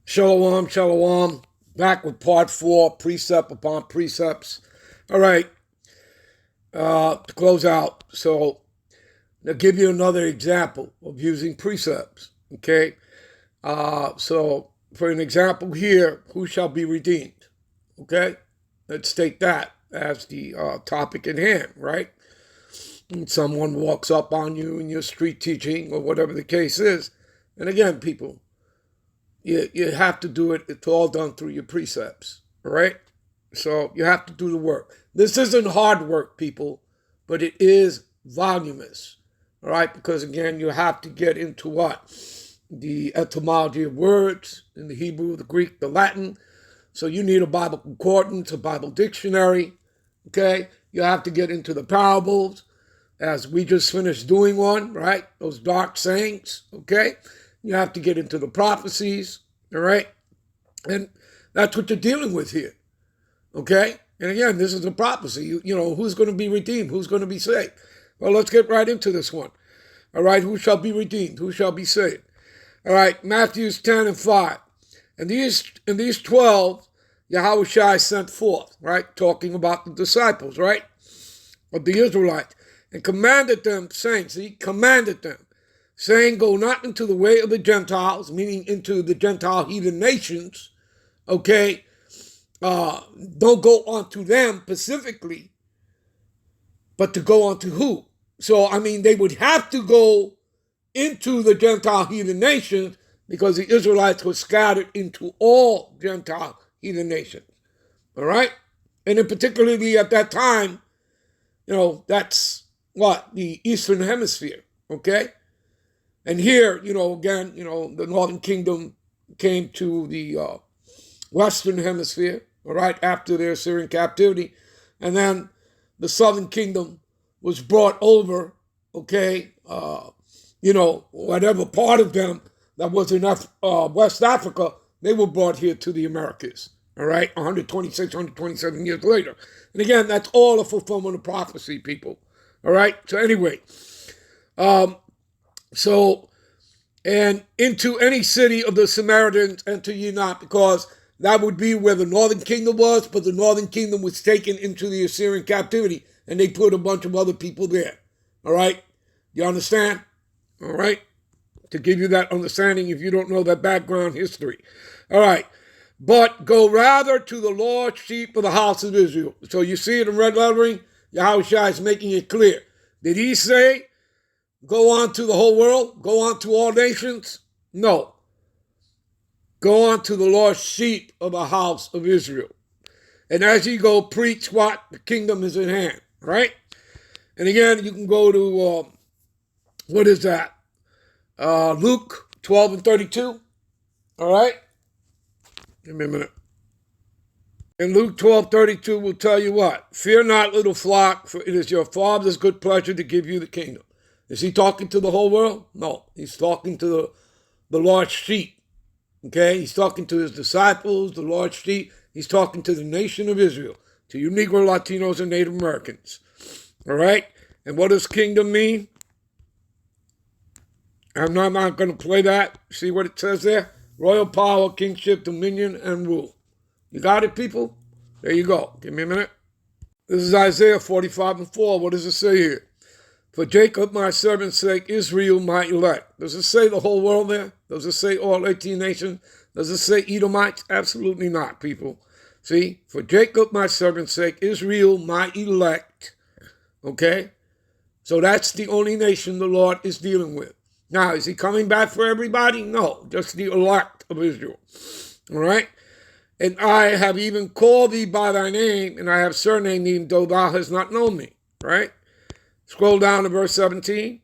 Shalom, shalom. Back with part 4, precept upon precepts. All right, to close out. So, I'll give you another example of using precepts. Okay, so for an example here, who shall be redeemed? Okay, let's take that as the topic in hand, right? And someone walks up on you in your street teaching or whatever the case is. And again, people, you have to do it. It's all done through your precepts, all right? So you have to do the work. This isn't hard work, people, but it is voluminous, all right? Because again, you have to get into what? The etymology of words in the Hebrew, the Greek, the Latin. So you need a Bible concordance, a Bible dictionary, okay? You have to get into the parables, as we just finished doing one, right? Those dark sayings, okay? You have to get into the prophecies, all right? And that's what you're dealing with here, okay? And again, this is a prophecy. You know, who's going to be redeemed? Who's going to be saved? Well, let's get right into this one. All right, who shall be redeemed? Who shall be saved? All right, Matthew 10 and 5. And these 12, Yahushua sent forth, right? Talking about the disciples, right? Of the Israelites. And commanded them, saying, see, commanded them, saying, go not into the way of the Gentiles, meaning into the Gentile heathen nations, okay? Don't go onto them specifically, but to go onto who? So, I mean, they would have to go into the Gentile heathen nations because the Israelites were scattered into all Gentile heathen nations, all right? And in particularly at that time, you know, that's what? The Eastern Hemisphere, okay? And here, you know, again, you know, the Northern Kingdom came to the Western Hemisphere, all right, after their Assyrian captivity. And then the Southern Kingdom was brought over, okay, you know, whatever part of them that was in West Africa, they were brought here to the Americas, all right, 126, 127 years later. And again, that's all a fulfillment of prophecy, people, all right? So anyway, and into any city of the Samaritans enter ye not, because that would be where the Northern Kingdom was, but the Northern Kingdom was taken into the Assyrian captivity, and they put a bunch of other people there, all right? You understand? All right? To give you that understanding if you don't know that background history. All right. But go rather to the lost sheep of the house of Israel. So you see it in red lettering, Yahushua is making it clear. Did he say, go on to the whole world? Go on to all nations? No. Go on to the lost sheep of the house of Israel. And as you go, preach what? The kingdom is at hand, right? And again, you can go to, what is that? Luke 12 and 32, all right? Give me a minute. And Luke 12:32 will tell you what? Fear not, little flock, for it is your Father's good pleasure to give you the kingdom. Is he talking to the whole world? No, he's talking to the lost sheep, okay? He's talking to his disciples, the lost sheep. He's talking to the nation of Israel, to you Negro, Latinos, and Native Americans, all right? And what does kingdom mean? I'm not going to play that. See what it says there? Royal power, kingship, dominion, and rule. You got it, people? There you go. Give me a minute. This is Isaiah 45 and 4. What does it say here? For Jacob, my servant's sake, Israel, my elect. Does it say the whole world there? Does it say all 18 nations? Does it say Edomites? Absolutely not, people. See? For Jacob, my servant's sake, Israel, my elect. Okay? So that's the only nation the Lord is dealing with. Now, is he coming back for everybody? No, just the elect of Israel. All right? And I have even called thee by thy name, and I have surnamed thee, though thou hast not known me. Right? Scroll down to verse 17.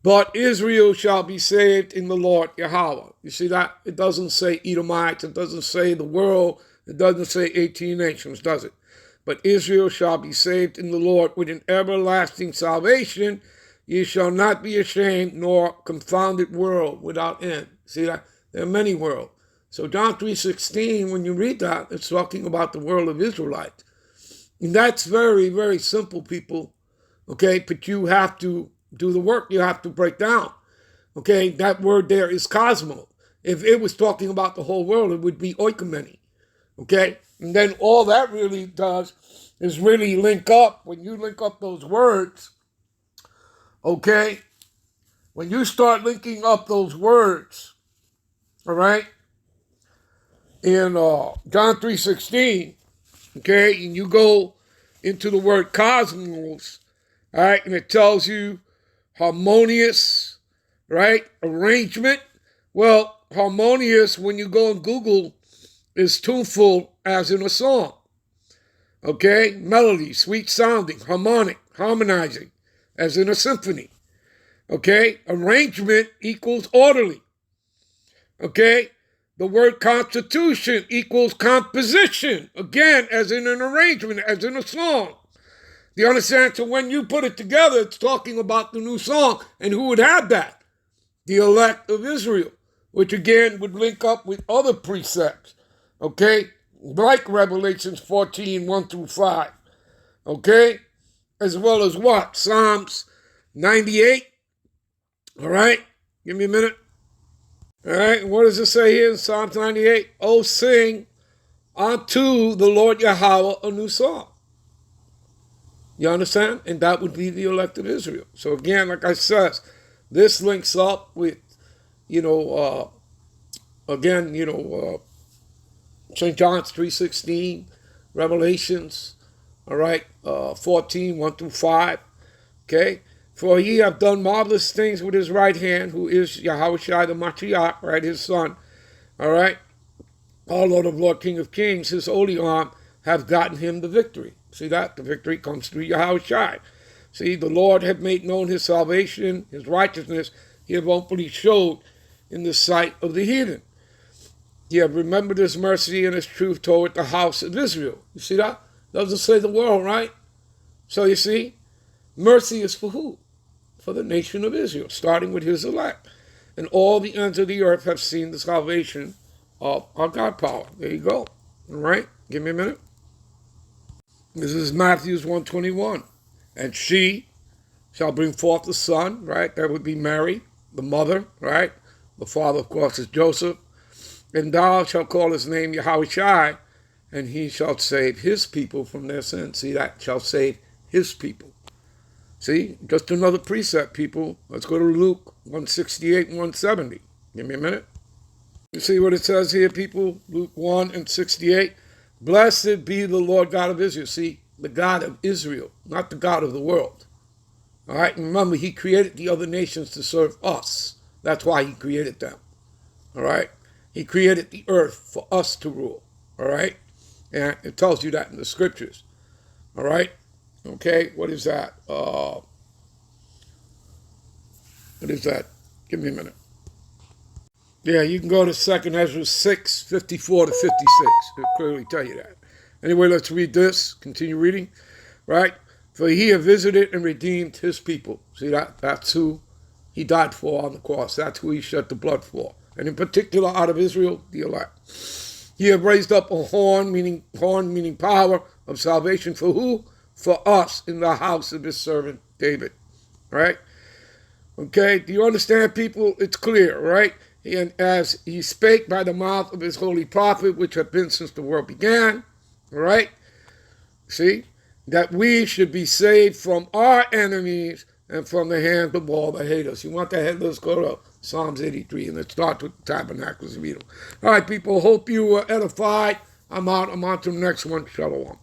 But Israel shall be saved in the Lord Yahweh. You see that? It doesn't say Edomites. It doesn't say the world. It doesn't say 18 nations, does it? But Israel shall be saved in the Lord with an everlasting salvation. Ye shall not be ashamed, nor confounded world without end. See that? There are many worlds. So John 3:16, when you read that, it's talking about the world of Israelites. And that's very, very simple, people. Okay, but you have to do the work. You have to break down. Okay, that word there is cosmo. If it was talking about the whole world, it would be oikomeny. Okay? And then all that really does is really link up. When you link up those words, okay? When you start linking up those words, all right, in John 3:16, okay, and you go into the word cosmos, all right, and it tells you harmonious, right, arrangement. Well, harmonious, when you go and Google, is tuneful as in a song. Okay? Melody, sweet sounding, harmonic, harmonizing, as in a symphony. Okay? Arrangement equals orderly. Okay? The word constitution equals composition. Again, as in an arrangement, as in a song. Do you understand? So when you put it together, it's talking about the new song. And who would have that? The elect of Israel, which again would link up with other precepts, okay? Like Revelations 14, 1 through 5, okay? As well as what? Psalms 98, all right? Give me a minute. All right, what does it say here in Psalms 98? Oh, sing unto the Lord Yahweh a new song. You understand? And that would be the elect of Israel. So again, like I said, this links up with, St. John's 3:16, Revelations, all right, 14, 1 through 5, okay? For he have done marvelous things with his right hand, who is Yahushua the Mashiach, right, his son, all right? Our Lord of Lord, King of Kings, his holy arm have gotten him the victory. See that? The victory comes through Yahushua. See, the Lord had made known his salvation, his righteousness, he have openly showed in the sight of the heathen. He have remembered his mercy and his truth toward the house of Israel. You see that? Doesn't say the world, right? So you see, mercy is for who? For the nation of Israel, starting with his elect. And all the ends of the earth have seen the salvation of our God power. There you go. All right? Give me a minute. This is Matthew 1:21. And she shall bring forth a son, right? That would be Mary, the mother, right? The father, of course, is Joseph. And thou shalt call his name Yahushua, and he shall save his people from their sins. See, that shall save his people. See, just another precept, people. Let's go to Luke 168 and 170. Give me a minute. You see what it says here, people? Luke 1:68. Blessed be the Lord God of Israel. See, the God of Israel, not the God of the world. All right, and remember, he created the other nations to serve us. That's why he created them. All right? He created the earth for us to rule. All right? And it tells you that in the scriptures. All right? Okay, what is that? What is that? Give me a minute. Yeah, you can go to 2nd Ezra 6:54 to 56. It'll clearly tell you that. Anyway, let's read this. Continue reading. Right? For he have visited and redeemed his people. See that? That's who he died for on the cross. That's who he shed the blood for. And in particular, out of Israel, the elect. He have raised up a horn meaning power of salvation for who? For us in the house of his servant David. Right? Okay, do you understand, people? It's clear, right? And as he spake by the mouth of his holy prophet, which have been since the world began, all right? See? That we should be saved from our enemies and from the hand of all that hate us. You want that? Let's go to Psalms 83, and it starts with the tabernacles of Edom. All right, people, hope you were edified. I'm out. I'm on to the next one. Shalom.